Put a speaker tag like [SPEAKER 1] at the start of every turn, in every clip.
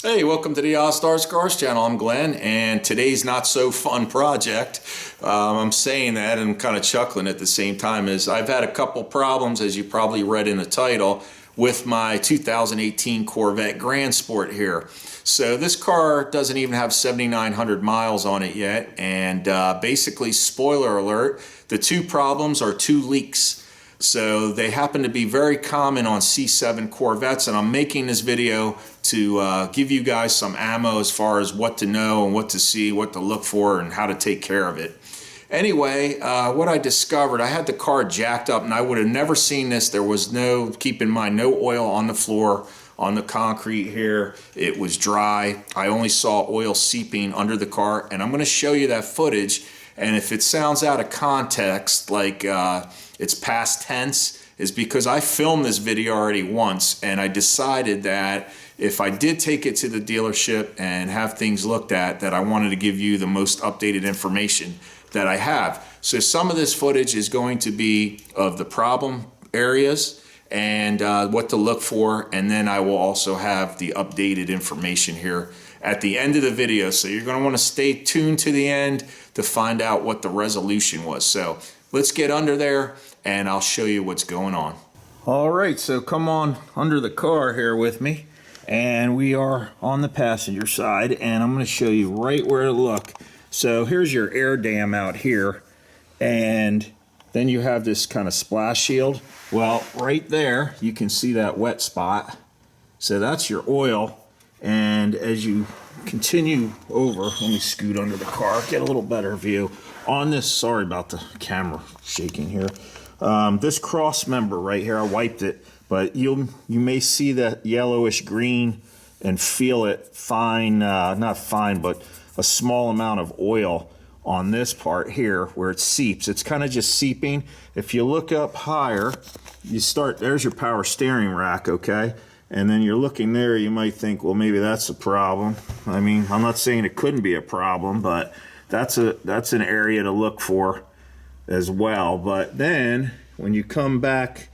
[SPEAKER 1] Hey, welcome to the Ozzstar Cars channel. I'm Glenn, and today's not so fun project. I'm saying that and kind of chuckling at the same time, as I've had a couple problems, as you probably read in the title, with my 2018 Corvette Grand Sport here. So this car doesn't even have 7,900 miles on it yet, and basically, spoiler alert, the two problems are two leaks. So they happen to be very common on C7 Corvettes, and I'm making this video to give you guys some ammo as far as what to know and what to see, what to look for, and how to take care of it. Anyway, what I discovered, I had the car jacked up, and I would have never seen this. There was no, keep in mind, no oil on the floor, on the concrete here. It was dry. I only saw oil seeping under the car, and I'm going to show you that footage. And if it sounds out of context, like it's past tense, is because I filmed this video already once, and I decided that if I did take it to the dealership and have things looked at, that I wanted to give you the most updated information that I have. So some of this footage is going to be of the problem areas and what to look for, and then I will also have the updated information here at the end of the video. So you're going to want to stay tuned to the end to find out what the resolution was. So let's get under there and I'll show you what's going on. All right, so come on under the car here with me, and we are on the passenger side, and I'm going to show you right where to look. So here's your air dam out here, and then you have this kind of splash shield. Well, right there you can see that wet spot. So that's your oil. And as you continue over, let me scoot under the car, get a little better view on this. Sorry about the camera shaking here. This cross member right here, I wiped it, but you may see that yellowish green and feel it fine, not fine, but a small amount of oil on this part here where it seeps. It's kind of just seeping. If you look up higher, you start, there's your power steering rack, okay? And then you're looking there, you might think, well, maybe that's a problem. I mean, I'm not saying it couldn't be a problem, but that's an area to look for as well. But then when you come back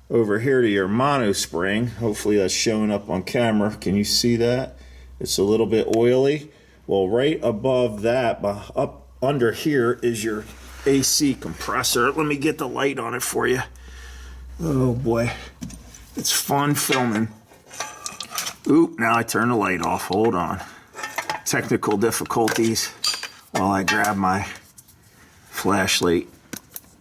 [SPEAKER 1] over here to your mono spring, hopefully that's showing up on camera. Can you see that? It's a little bit oily. Well, right above that, up under here, is your AC compressor. Let me get the light on it for you. Oh boy, it's fun filming. Oop, now I turn the light off. Hold on. Technical difficulties while I grab my flashlight.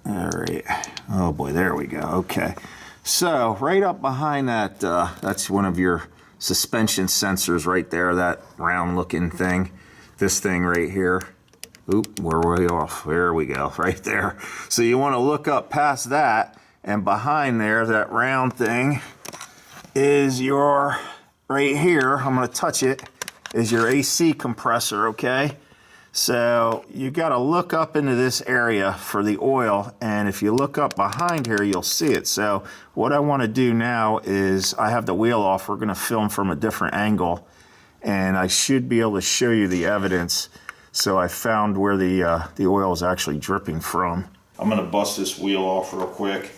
[SPEAKER 1] All right. Oh boy, there we go. Okay. So right up behind that, that's one of your suspension sensors right there, that round looking thing. This thing right here. Oop, where were we off? There we go, right there. So you want to look up past that, and behind there, that round thing is your, right here, I'm going to touch it, is your AC compressor, okay? So you got to look up into this area for the oil, and if you look up behind here, you'll see it. So what I want to do now is, I have the wheel off, we're going to film from a different angle, and I should be able to show you the evidence. So I found where the oil is actually dripping from. I'm going to bust this wheel off real quick.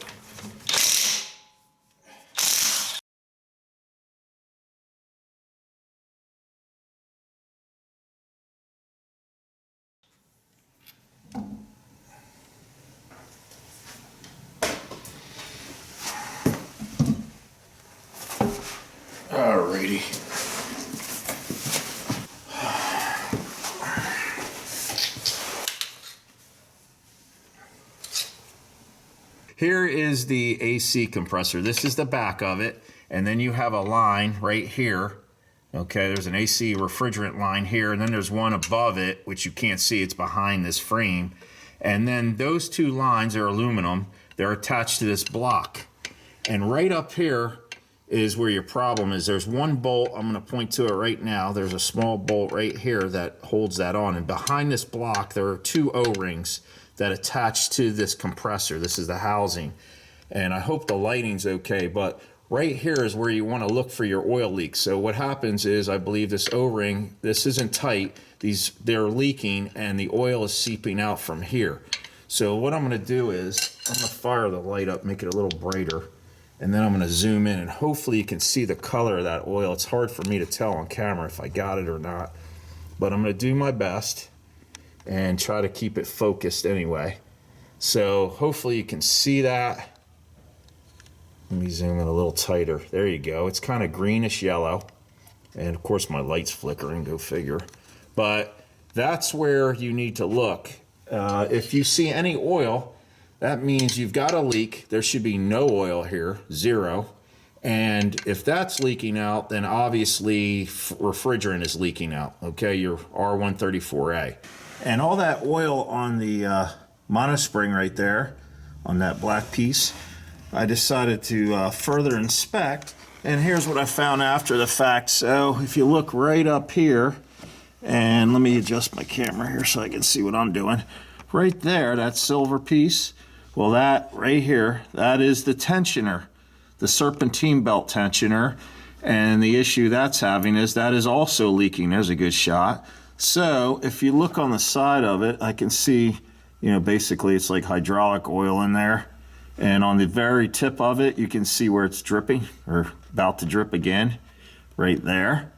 [SPEAKER 1] Alrighty. Here is the AC compressor. This is the back of it, and then you have a line right here. Okay, there's an AC refrigerant line here, and then there's one above it, which you can't see, it's behind this frame. And then those two lines are aluminum. They're attached to this block. And right up here is where your problem is. There's one bolt, I'm gonna point to it right now. There's a small bolt right here that holds that on. And behind this block, there are two O-rings that attach to this compressor. This is the housing. And I hope the lighting's okay, but right here is where you wanna look for your oil leaks. So what happens is, I believe this O-ring, this isn't tight, they're leaking and the oil is seeping out from here. So what I'm gonna do is, I'm gonna fire the light up, make it a little brighter. And then I'm going to zoom in, and hopefully you can see the color of that oil. It's hard for me to tell on camera if I got it or not, but I'm going to do my best and try to keep it focused anyway. So hopefully you can see that. Let me zoom in a little tighter. There you go. It's kind of greenish yellow. And of course my light's flickering, go figure. But that's where you need to look. If you see any oil, that means you've got a leak. There should be no oil here, 0. And if that's leaking out, then obviously refrigerant is leaking out, okay, your R134A. And all that oil on the monospring right there, on that black piece, I decided to further inspect. And here's what I found after the fact. So if you look right up here, and let me adjust my camera here so I can see what I'm doing. Right there, that silver piece, well, that right here, that is the tensioner, the serpentine belt tensioner. And the issue that's having is that is also leaking. There's a good shot. So if you look on the side of it, I can see, you know, basically it's like hydraulic oil in there. And on the very tip of it, you can see where it's dripping, or about to drip again, right there.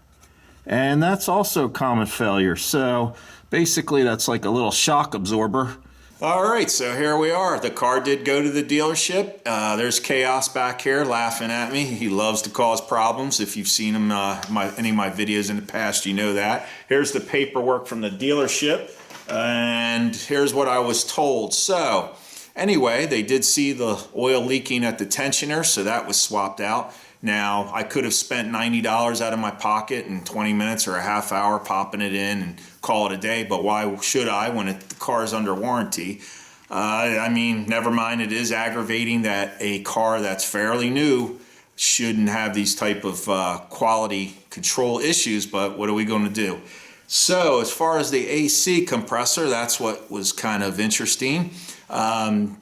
[SPEAKER 1] And that's also a common failure. So basically that's like a little shock absorber. All right, so here we are. The car did go to the dealership. There's Chaos back here laughing at me. He loves to cause problems. If you've seen him any of my videos in the past, you know that. Here's the paperwork from the dealership, and here's what I was told. So anyway, they did see the oil leaking at the tensioner, so that was swapped out. Now, I could have spent $90 out of my pocket in 20 minutes or a half hour popping it in and call it a day, but why should I when the car's under warranty? I mean, never mind, it is aggravating that a car that's fairly new shouldn't have these type of quality control issues, but what are we going to do? So as far as the AC compressor, that's what was kind of interesting.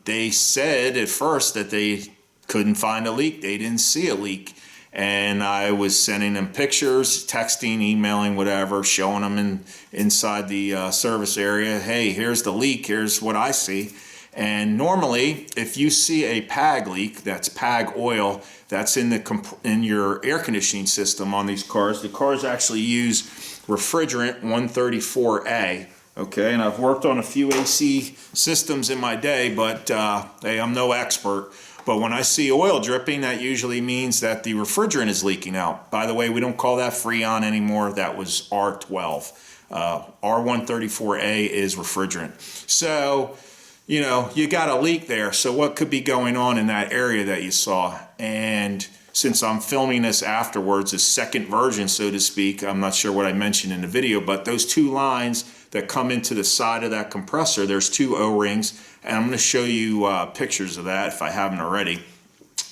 [SPEAKER 1] They said at first that they couldn't find a leak. They didn't see a leak. And I was sending them pictures, texting, emailing, whatever, showing them inside the service area, hey, here's the leak, here's what I see. And normally, if you see a PAG leak, that's PAG oil, that's in your air conditioning system on these cars. The cars actually use refrigerant 134A. Okay, and I've worked on a few AC systems in my day, but hey, I'm no expert. But when I see oil dripping, that usually means that the refrigerant is leaking out. By the way, we don't call that Freon anymore. That was R12. R134A is refrigerant. So, you know, you got a leak there. So what could be going on in that area that you saw? And since I'm filming this afterwards, a second version, so to speak, I'm not sure what I mentioned in the video, but those two lines that come into the side of that compressor, there's two O-rings, and I'm going to show you pictures of that if I haven't already.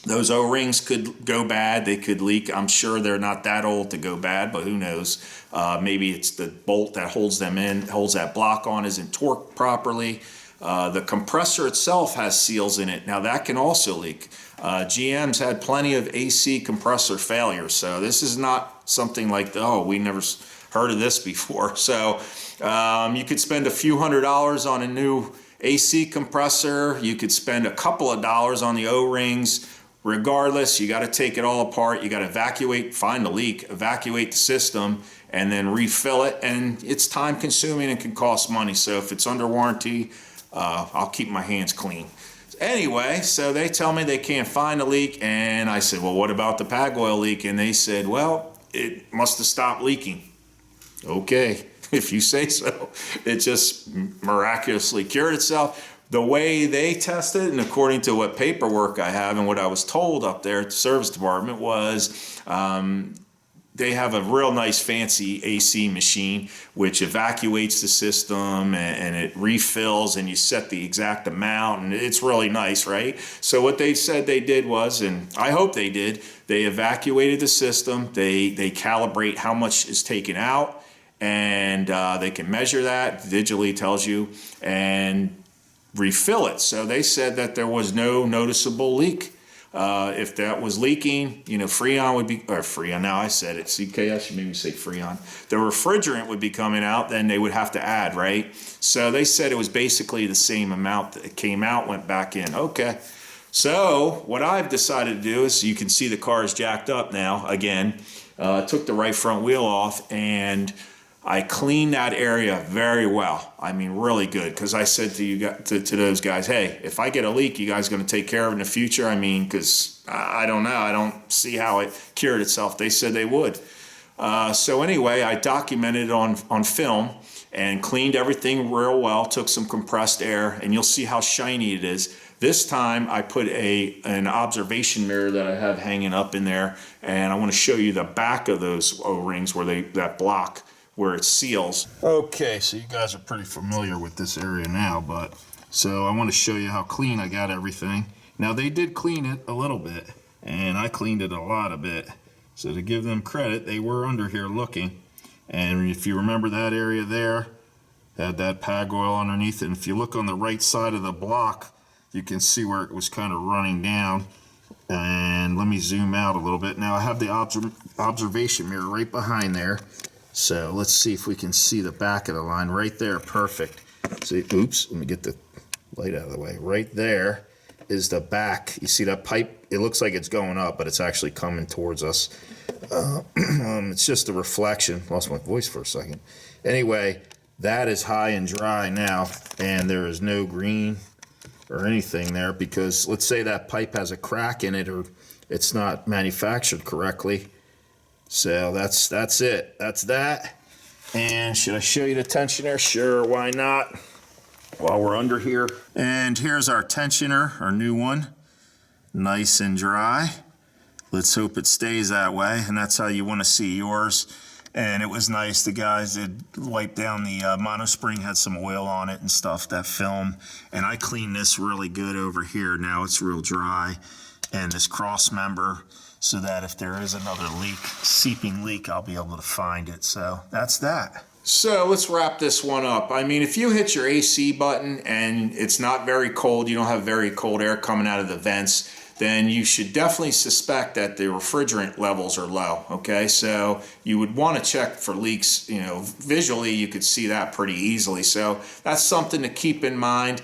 [SPEAKER 1] Those O-rings could go bad, they could leak. I'm sure they're not that old to go bad, but who knows? Maybe it's the bolt that holds them in, holds that block on, isn't torqued properly. The compressor itself has seals in it. Now that can also leak. GM's had plenty of AC compressor failures, so this is not something like, oh, we never heard of this before. So you could spend a few $100s on a new AC compressor. You could spend a couple of dollars on the O-rings. Regardless, you got to take it all apart. You got to evacuate, find the leak, evacuate the system, and then refill it. And it's time consuming and can cost money. So if it's under warranty, I'll keep my hands clean. Anyway, so they tell me they can't find a leak, and I said, well, what about the PAG oil leak? And they said, well, it must have stopped leaking. Okay, if you say so. It just miraculously cured itself. The way they tested, and according to what paperwork I have and what I was told up there at the service department, was they have a real nice fancy AC machine which evacuates the system and it refills, and you set the exact amount, and it's really nice, right? So what they said they did was, and I hope they did, they evacuated the system, they calibrate how much is taken out, and they can measure that, digitally tells you, and refill it. So they said that there was no noticeable leak. If that was leaking, you know, Freon would be, or Freon, now I said it, CKS, you made me say Freon. The refrigerant would be coming out, then they would have to add, right? So they said it was basically the same amount that came out, went back in. Okay. So what I've decided to do is, you can see the car is jacked up now again. Took the right front wheel off and I cleaned that area very well. I mean, really good. Because I said to you guys, to those guys, hey, if I get a leak, you guys going to take care of it in the future? I mean, because I don't know. I don't see how it cured itself. They said they would. So anyway, I documented it on film and cleaned everything real well. Took some compressed air, and you'll see how shiny it is. This time I put an observation mirror that I have hanging up in there, and I want to show you the back of those O-rings where that block where it seals. Okay, so you guys are pretty familiar with this area now, but so I want to show you how clean I got everything. Now they did clean it a little bit, and I cleaned it a lot of bit. So to give them credit, they were under here looking, and if you remember that area there, had that pag oil underneath it. And if you look on the right side of the block, you can see where it was kind of running down. And let me zoom out a little bit. Now I have the observation mirror right behind there. So let's see if we can see the back of the line right there. Perfect. See, oops, let me get the light out of the way. Right there is the back. You see that pipe? It looks like it's going up, but it's actually coming towards us. It's just a reflection. Lost my voice for a second. Anyway, that is high and dry now, and there is no green or anything there, because let's say that pipe has a crack in it, or it's not manufactured correctly. So that's it. That's that. And should I show you the tensioner? Sure, why not? While we're under here. And here's our tensioner, our new one. Nice and dry. Let's hope it stays that way, and that's how you want to see yours. And it was nice. The guys did wipe down the monospring, had some oil on it and stuff, that film. And I cleaned this really good over here. Now it's real dry. And this cross member, so that if there is another leak, seeping leak, I'll be able to find it. So that's that. So let's wrap this one up. I mean, if you hit your AC button and it's not very cold, you don't have very cold air coming out of the vents, then you should definitely suspect that the refrigerant levels are low, okay? So you would want to check for leaks. You know, visually you could see that pretty easily. So that's something to keep in mind.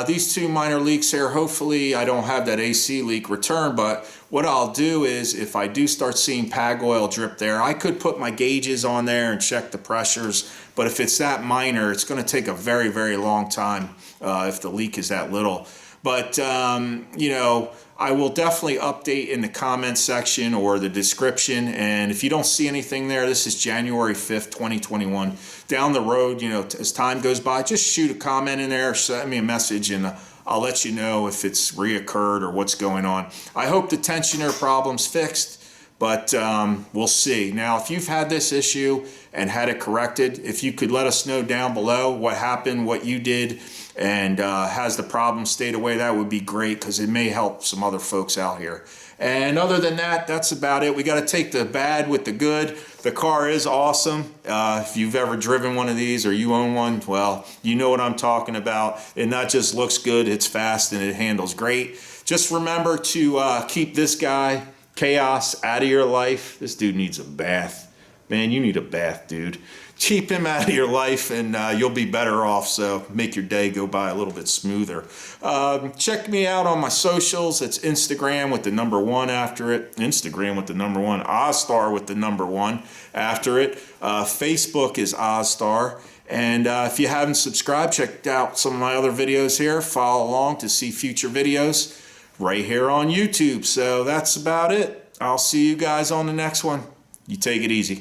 [SPEAKER 1] These two minor leaks here, hopefully I don't have that AC leak return, but what I'll do is, if I do start seeing pag oil drip there, I could put my gauges on there and check the pressures, but if it's that minor, it's going to take a very, very long time if the leak is that little. But, you know, I will definitely update in the comment section or the description. And if you don't see anything there, this is January 5th, 2021. Down the road, you know, as time goes by, just shoot a comment in there, send me a message, and I'll let you know if it's reoccurred or what's going on. I hope the tensioner problem's fixed, but we'll see. Now, if you've had this issue and had it corrected, if you could let us know down below what happened, what you did, and has the problem stayed away, that would be great, because it may help some other folks out here. And other than that, that's about it. We got to take the bad with the good. The car is awesome. If you've ever driven one of these or you own one, well, you know what I'm talking about. It not just looks good, it's fast and it handles great. Just remember to keep this guy, Chaos, out of your life. This dude needs a bath. Man, you need a bath, dude. Keep him out of your life and you'll be better off, so make your day go by a little bit smoother. Check me out on my socials. It's Instagram with the #1 after it. Instagram with the #1. Ozzstar with the #1 after it. Facebook is Ozzstar. And if you haven't subscribed, check out some of my other videos here. Follow along to see future videos right here on YouTube. So that's about it. I'll see you guys on the next one. You take it easy.